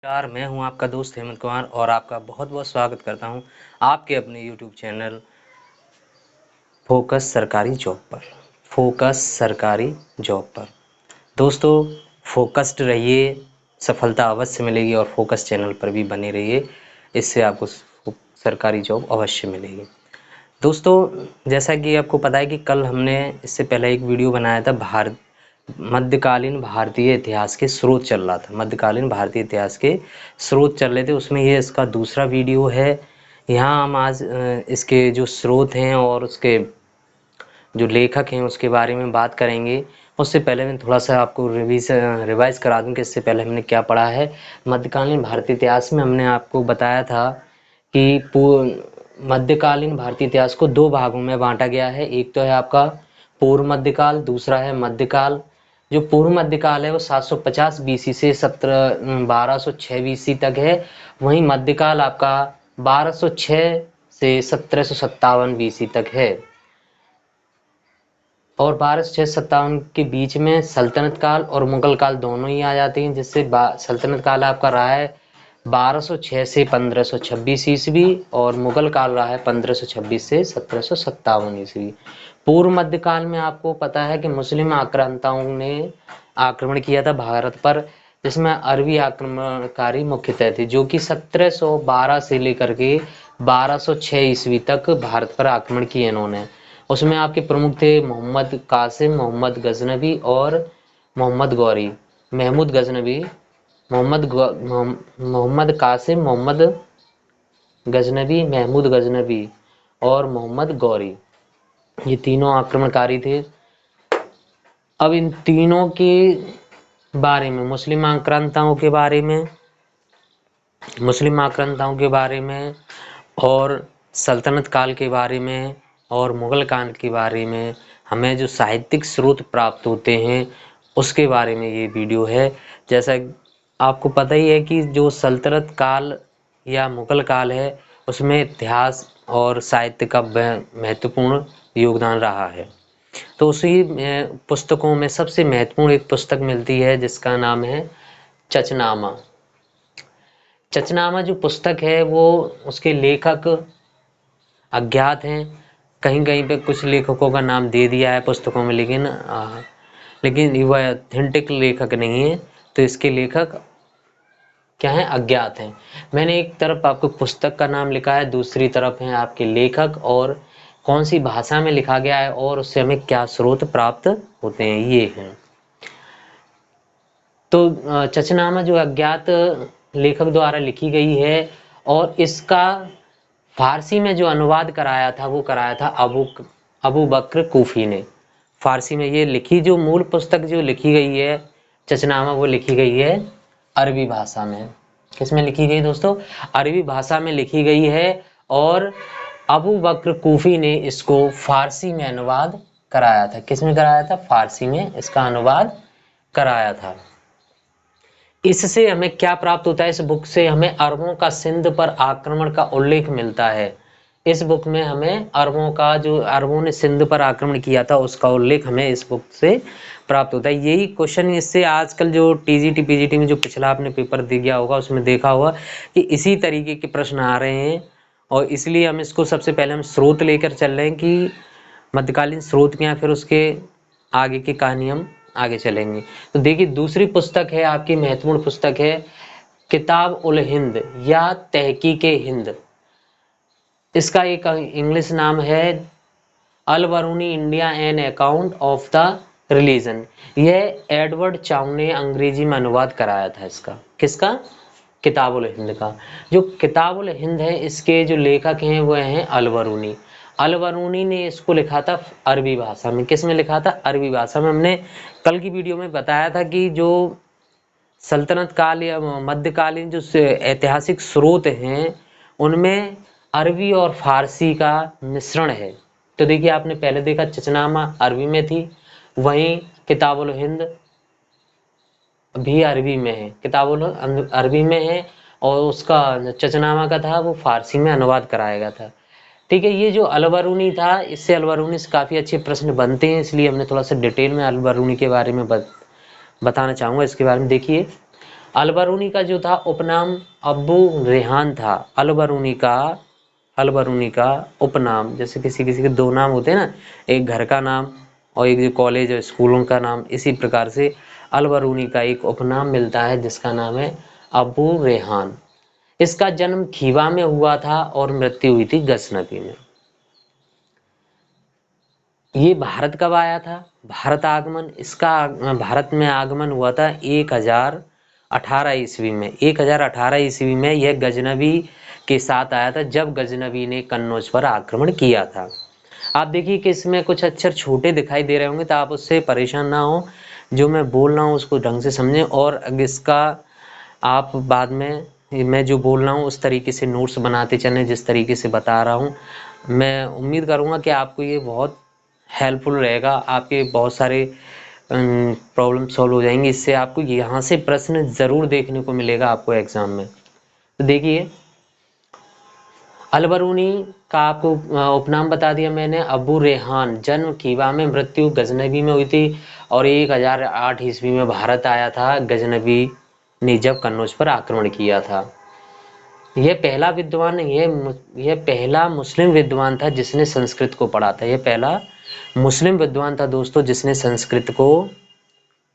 नमस्कार, मैं हूं आपका दोस्त हेमंत कुमार और आपका बहुत-बहुत स्वागत करता हूं आपके अपने यूट्यूब चैनल फोकस सरकारी जॉब पर। फोकस सरकारी जॉब पर दोस्तों, फोकस्ड रहिए, सफलता अवश्य मिलेगी और फोकस चैनल पर भी बने रहिए, इससे आपको सरकारी जॉब अवश्य मिलेगी। दोस्तों, जैसा कि आपको पता है कि कल हमने इससे पहले एक वीडियो बनाया था मध्यकालीन भारतीय इतिहास के स्रोत चल रहा था। मध्यकालीन भारतीय इतिहास के स्रोत चल रहे थे, उसमें ये इसका दूसरा वीडियो है। यहाँ हम आज इसके जो स्रोत हैं और उसके जो लेखक हैं उसके बारे में बात करेंगे। उससे पहले मैं थोड़ा सा आपको रिवाइज करा दूं कि इससे पहले हमने क्या पढ़ा है। मध्यकालीन भारतीय इतिहास में हमने आपको बताया था कि मध्यकालीन भारतीय इतिहास को दो भागों में बांटा गया है। एक तो है आपका पूर्व मध्यकाल, दूसरा है मध्यकाल। जो पूर्व मध्यकाल है वो 750 बीसी से 1206 बीसी तक है। वहीं मध्यकाल आपका 1206 से 1757 बीसी तक है। और 1257 के बीच में सल्तनत काल और मुगल काल दोनों ही आ जाते हैं, जिससे सल्तनत काल आपका रहा है 1206 से 1526 ईस्वी और मुगल काल रहा है 1526 से 1757 ईस्वी। पूर्व मध्यकाल में आपको पता है कि मुस्लिम आक्रांताओं ने आक्रमण किया था भारत पर, जिसमें अरबी आक्रमणकारी मुख्यतः थे, जो कि 1712 से लेकर के 1206 ईस्वी तक भारत पर आक्रमण किए इन्होंने। उसमें आपके प्रमुख थे मोहम्मद कासिम, मोहम्मद गजनबी और मोहम्मद गौरी। महमूद गजनबी, मोहम्मद कासिम, मोहम्मद गजनबी, महमूद गजनबी और मोहम्मद गौरी, ये तीनों आक्रमणकारी थे। अब इन तीनों के बारे में, मुस्लिम आक्रांताओं के बारे में और सल्तनत काल के बारे में और मुगल काल के बारे में हमें जो साहित्यिक स्रोत प्राप्त होते हैं उसके बारे में ये वीडियो है। जैसा आपको पता ही है कि जो सल्तनत काल या मुगल काल है उसमें इतिहास और साहित्य का महत्वपूर्ण योगदान रहा है। तो उसी पुस्तकों में सबसे महत्वपूर्ण एक पुस्तक मिलती है जिसका नाम है चचनामा। चचनामा जो पुस्तक है वो, उसके लेखक अज्ञात हैं। कहीं कहीं पे कुछ लेखकों का नाम दे दिया है पुस्तकों में, लेकिन वह ऑथेंटिक लेखक नहीं है, तो इसके लेखक क्या हैं, अज्ञात हैं। मैंने एक तरफ आपको पुस्तक का नाम लिखा है, दूसरी तरफ है आपके लेखक और कौन सी भाषा में लिखा गया है और उससे हमें क्या स्रोत प्राप्त होते हैं, ये हैं। तो चचनामा जो अज्ञात लेखक द्वारा लिखी गई है और इसका फारसी में जो अनुवाद कराया था वो कराया था अबू बकर कूफी ने। फारसी में ये लिखी, जो मूल पुस्तक जो लिखी गई है चचनामा, वो लिखी गई है अरबी भाषा में। किसमें लिखी गई दोस्तों? अरबी भाषा में लिखी गई है और अबू बकर कूफी ने इसको फारसी में अनुवाद कराया था। किसमें कराया था? फारसी में इसका अनुवाद कराया था। इससे हमें क्या प्राप्त होता है? इस बुक से हमें अरबों का सिंध पर आक्रमण का उल्लेख मिलता है। इस बुक में हमें अरबों ने सिंध पर आक्रमण किया था उसका उल्लेख हमें इस बुक से प्राप्त होता है। यही क्वेश्चन इससे आजकल जो टीजीटी पीजीटी में जो पिछला आपने पेपर दे गया होगा उसमें देखा होगा कि इसी तरीके के प्रश्न आ रहे हैं, और इसलिए हम इसको सबसे पहले हम स्रोत लेकर चल रहे हैं कि मध्यकालीन स्रोत क्या, फिर उसके आगे की कहानी हम आगे चलेंगे। तो देखिए, दूसरी पुस्तक है आपकी महत्वपूर्ण पुस्तक है किताब उल हिंद या तहकीक हिंद। इसका एक इंग्लिश नाम है Al Biruni India an account of the religion. यह एडवर्ड चाउ ने अंग्रेजी में अनुवाद कराया था इसका। किसका? किताब उल हिंद का। जो किताब उल हिंद है इसके जो लेखक हैं वो हैं अल बरूनी। अल बरूनी ने इसको लिखा था अरबी भाषा में। किस में लिखा था? अरबी भाषा में। हमने कल की वीडियो में बताया था कि जो सल्तनत काल या मध्यकालीन जो ऐतिहासिक स्रोत हैं उनमें अरबी और फारसी का मिश्रण है। तो देखिए, आपने पहले देखा चचनामा अरबी में थी, वहीं किताब उल हिंद भी अरबी में है, किताब उल अरबी में है और उसका चचनामा का था वो फारसी में अनुवाद कराया गया था। ठीक है, ये जो अल बरूनी था, इससे अल बरूनी से काफ़ी अच्छे प्रश्न बनते हैं, इसलिए हमने थोड़ा सा डिटेल में अल बरूनी के बारे में बताना चाहूँगा। इसके बारे में देखिए, अलबरूनी का जो था उपनाम अबू रेहान था। अलबरूनी का उपनाम, जैसे किसी किसी के दो नाम होते हैं ना, एक घर का नाम और एक जो कॉलेज और स्कूलों का नाम, इसी प्रकार से अलबरूनी का एक उपनाम मिलता है जिसका नाम है अबू रेहान। इसका जन्म खीवा में हुआ था और मृत्यु हुई थी गजनबी में। ये भारत कब आया था? भारत आगमन इसका भारत में आगमन हुआ था 1018 ईस्वी में। 1018 ईस्वी में यह गजनबी के साथ आया था, जब गजनबी ने कन्नौज पर आक्रमण किया था। आप देखिए कि इसमें कुछ अक्षर छोटे दिखाई दे रहे होंगे, तो आप उससे परेशान ना हो, जो मैं बोल रहा हूँ उसको ढंग से समझें, और इसका आप बाद में मैं जो बोल रहा हूँ उस तरीके से नोट्स बनाते चलें जिस तरीके से बता रहा हूँ। मैं उम्मीद करूँगा कि आपको ये बहुत हेल्पफुल रहेगा, आपके बहुत सारे प्रॉब्लम सॉल्व हो जाएंगे इससे। आपको यहाँ से प्रश्न ज़रूर देखने को मिलेगा आपको एग्जाम में। तो देखिए, अलबरूनी का आपको उपनाम बता दिया मैंने, अबू रेहान, जन्म खीवा में, मृत्यु गजनबी में हुई थी, और 1008 ईस्वी में भारत आया था गजनबी ने जब कन्नौज पर आक्रमण किया था। यह पहला विद्वान, यह पहला मुस्लिम विद्वान था जिसने संस्कृत को पढ़ा था। यह पहला मुस्लिम विद्वान था दोस्तों जिसने संस्कृत को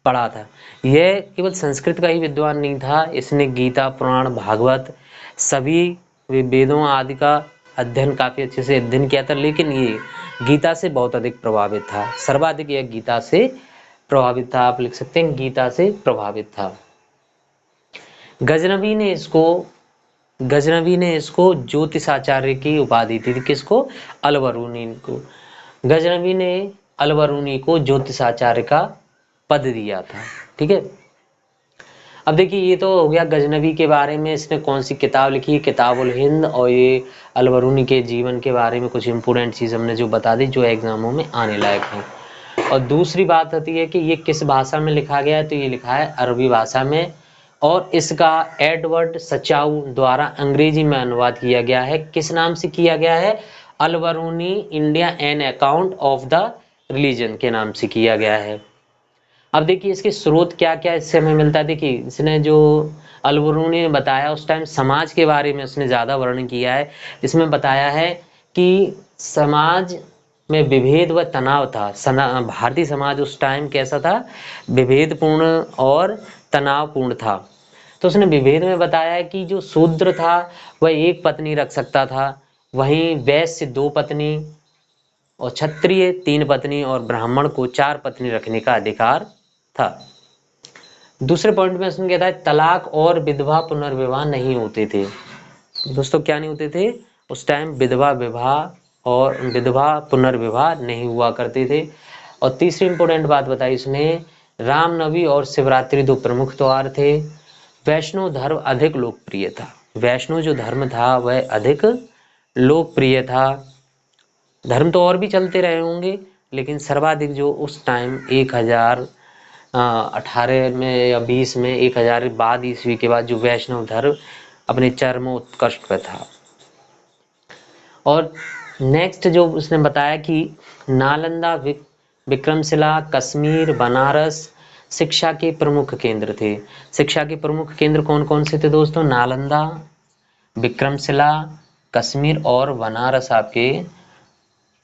पढ़ा था। यह केवल संस्कृत का ही विद्वान नहीं था, इसने गीता, पुराण, भागवत, सभी वेदों आदि का अध्ययन काफी अच्छे से अध्ययन किया था। लेकिन ये गीता से बहुत अधिक प्रभावित था, सर्वाधिक यह गीता से प्रभावित था। आप लिख सकते हैं गीता से प्रभावित था। गजनबी ने इसको ज्योतिषाचार्य की उपाधि दी थी। किसको? अलबरूनी को। गजनबी ने अलबरूनी को ज्योतिषाचार्य का पद दिया था। ठीक है, अब देखिए ये तो हो गया गजनबी के बारे में, इसने कौन सी किताब लिखी, किताबुल हिंद, और ये अलबरूनी के जीवन के बारे में कुछ इंपोर्टेंट चीज़ हमने जो बता दी जो एग्जामों में आने लायक है। और दूसरी बात होती है कि ये किस भाषा में लिखा गया है, तो ये लिखा है अरबी भाषा में, और इसका एडवर्ड सचाऊ द्वारा अंग्रेजी में अनुवाद किया गया है। किस नाम से किया गया है? Al-Biruni India an account of the religion के नाम से किया गया है। अब देखिए इसके स्रोत क्या क्या इससे हमें मिलता है। देखिए इसने जो अलबरूनी ने बताया उस टाइम समाज के बारे में उसने ज़्यादा वर्णन किया है। इसमें बताया है कि समाज में विभेद व तनाव था। भारतीय समाज उस टाइम कैसा था? विभेदपूर्ण और तनावपूर्ण था। तो उसने विभेद में बताया है कि जो शूद्र था वह एक पत्नी रख सकता था, वहीं वैश्य 2 पत्नी, और क्षत्रिय 3 पत्नी, और ब्राह्मण को 4 पत्नी रखने का अधिकार था। दूसरे पॉइंट में उसने कहता है तलाक और विधवा पुनर्विवाह नहीं होते थे। दोस्तों क्या नहीं होते थे? उस टाइम विधवा विवाह और विधवा पुनर्विवाह नहीं हुआ करते थे। और तीसरी इंपॉर्टेंट बात बताई इसने, रामनवमी और शिवरात्रि 2 प्रमुख त्योहार थे। वैष्णव धर्म अधिक लोकप्रिय था। वैष्णव जो धर्म था वह अधिक लोकप्रिय था। धर्म तो और भी चलते रहे होंगे, लेकिन सर्वाधिक जो उस टाइम 1018 में या 20 में 1000 बाद ईस्वी के बाद जो वैष्णव धर्म अपने चरमोत्कर्ष पर था। और नेक्स्ट जो उसने बताया कि नालंदा, विक्रमशिला, कश्मीर, बनारस शिक्षा के प्रमुख केंद्र थे। शिक्षा के प्रमुख केंद्र कौन कौन से थे दोस्तों? नालंदा, विक्रमशिला, कश्मीर और बनारस आपके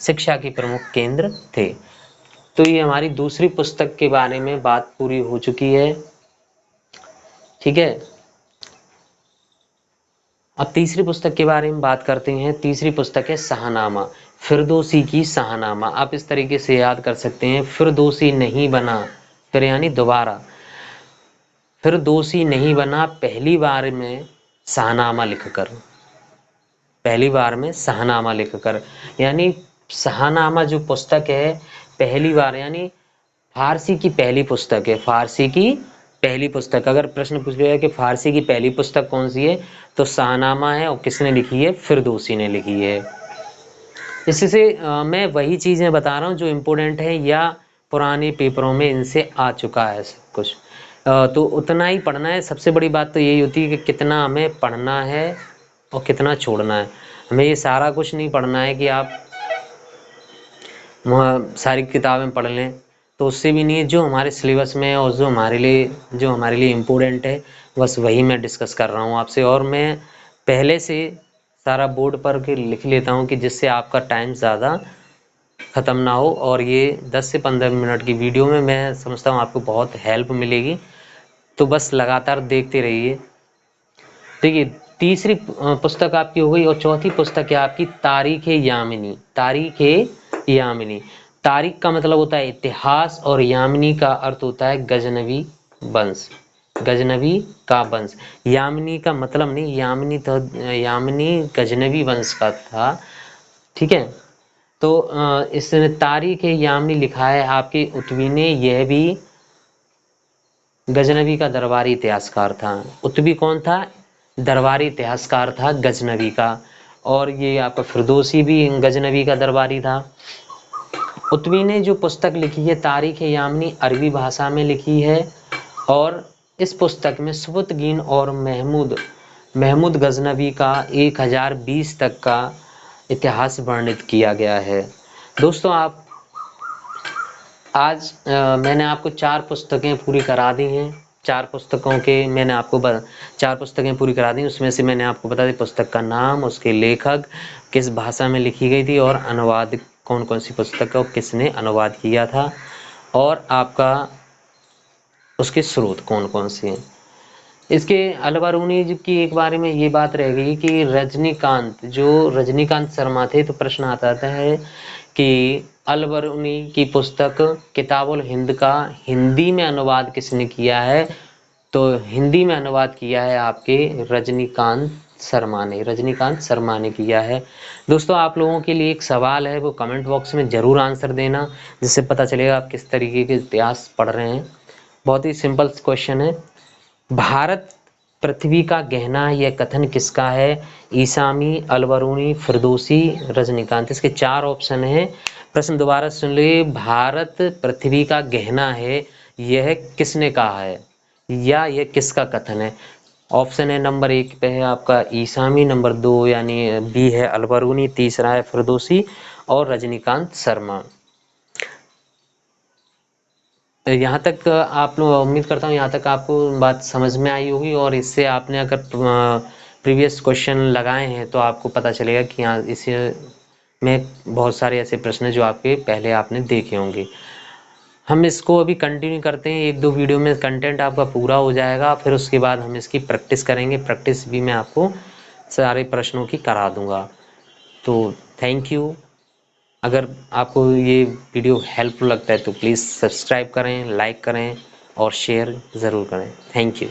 शिक्षा के प्रमुख केंद्र थे। तो ये हमारी दूसरी पुस्तक के बारे में बात पूरी हो चुकी है। ठीक है, अब तीसरी पुस्तक के बारे में बात करते हैं। तीसरी पुस्तक है शाहनामा, फिरदौसी की शाहनामा। आप इस तरीके से याद कर सकते हैं, फिरदौसी नहीं बना, फिर यानी दोबारा, फिरदौसी नहीं बना पहली बार में शाहनामा लिखकर, पहली बार में शाहनामा लिखकर। यानी शाहनामा जो पुस्तक है पहली बार, यानी फारसी की पहली पुस्तक है। फारसी की पहली पुस्तक, अगर प्रश्न पूछ लिया कि फारसी की पहली पुस्तक कौन सी है, तो शाहनामा है। और किसने लिखी है? फिरदौसी ने लिखी है। इससे मैं वही चीज़ें बता रहा हूँ जो इम्पोर्टेंट है या पुराने पेपरों में इनसे आ चुका है सब कुछ। तो उतना ही पढ़ना है। सबसे बड़ी बात तो यही होती है कि कितना हमें पढ़ना है और कितना छोड़ना है। हमें ये सारा कुछ नहीं पढ़ना है कि आप सारी किताबें पढ़ लें, तो उससे भी नहीं है। जो हमारे सिलेबस में और जो हमारे लिए इम्पोर्टेंट है बस वही मैं डिस्कस कर रहा हूँ आपसे। और मैं पहले से सारा बोर्ड पर के लिख लेता हूँ कि जिससे आपका टाइम ज़्यादा ख़त्म ना हो, और ये 10 से 15 मिनट की वीडियो में मैं समझता हूँ आपको बहुत हेल्प मिलेगी। तो बस लगातार देखते रहिए। देखिए, तीसरी पुस्तक आपकी हो गई, और चौथी पुस्तक है आपकी तारीख़ यामिनी। तारीख़ यामिनी, तारीख़ का मतलब होता है इतिहास, और यामिनी का अर्थ होता है गजनवी वंश। गजनवी का वंश। यामिनी का मतलब नहीं, यामिनी तो यामिनी गजनवी वंश का था, ठीक है। तो इसने तारीख़ यामिनी लिखा है आपके उत्वी ने। यह भी गजनवी का दरबारी इतिहासकार था। उत्वी कौन था? दरबारी इतिहासकार था गजनवी का। और ये आपका फिरदौसी भी गजनवी का दरबारी था। उत्वी ने जो पुस्तक लिखी है तारीख़ यामिनी, अरबी भाषा में लिखी है, और इस पुस्तक में सुबुतगीन और महमूद गजनवी का 1020 तक का इतिहास वर्णित किया गया है। दोस्तों, आज मैंने आपको 4 पुस्तकें पूरी करा दी हैं। 4 पुस्तकों के मैंने आपको 4 पुस्तकें पूरी करा दी। उसमें से मैंने आपको बता दी पुस्तक का नाम, उसके लेखक, किस भाषा में लिखी गई थी, और अनुवाद कौन कौन सी पुस्तक है और किसने अनुवाद किया था, और आपका उसके स्रोत कौन कौन से हैं। इसके अलबरूनी जी की एक बारे में ये बात रह गई कि रजनीकांत शर्मा थे, तो प्रश्न आता है कि अलबरूनी की पुस्तक किताबुल हिंद का हिंदी में अनुवाद किसने किया है? तो हिंदी में अनुवाद किया है आपके रजनीकांत शर्मा ने किया है। दोस्तों, आप लोगों के लिए एक सवाल है, वो कमेंट बॉक्स में ज़रूर आंसर देना, जिससे पता चलेगा आप किस तरीके के इतिहास पढ़ रहे हैं। बहुत ही सिंपल क्वेश्चन है। भारत पृथ्वी का गहना, यह कथन किसका है? ईसामी, अलबरूनी, फिरदौसी, रजनीकांत। इसके 4 ऑप्शन हैं। प्रश्न दोबारा सुन लीजिए। भारत पृथ्वी का गहना है, यह किसने कहा है, या यह किसका कथन है? ऑप्शन है नंबर 1 पे है आपका ईसामी, नंबर 2 यानी बी है अलबरूनी, तीसरा है फिरदौसी, और रजनीकांत शर्मा। यहाँ तक आप लोग, उम्मीद करता हूँ यहाँ तक आपको बात समझ में आई होगी, और इससे आपने अगर प्रीवियस क्वेश्चन लगाए हैं तो आपको पता चलेगा कि यहाँ इस में बहुत सारे ऐसे प्रश्न हैं जो आपके पहले आपने देखे होंगे। हम इसको अभी कंटिन्यू करते हैं, 1-2 वीडियो में कंटेंट आपका पूरा हो जाएगा, फिर उसके बाद हम इसकी प्रैक्टिस करेंगे। प्रैक्टिस भी मैं आपको सारे प्रश्नों की करा दूंगा। तो थैंक यू। अगर आपको ये वीडियो हेल्पफुल लगता है तो प्लीज़ सब्सक्राइब करें, लाइक करें, और शेयर ज़रूर करें। Thank you.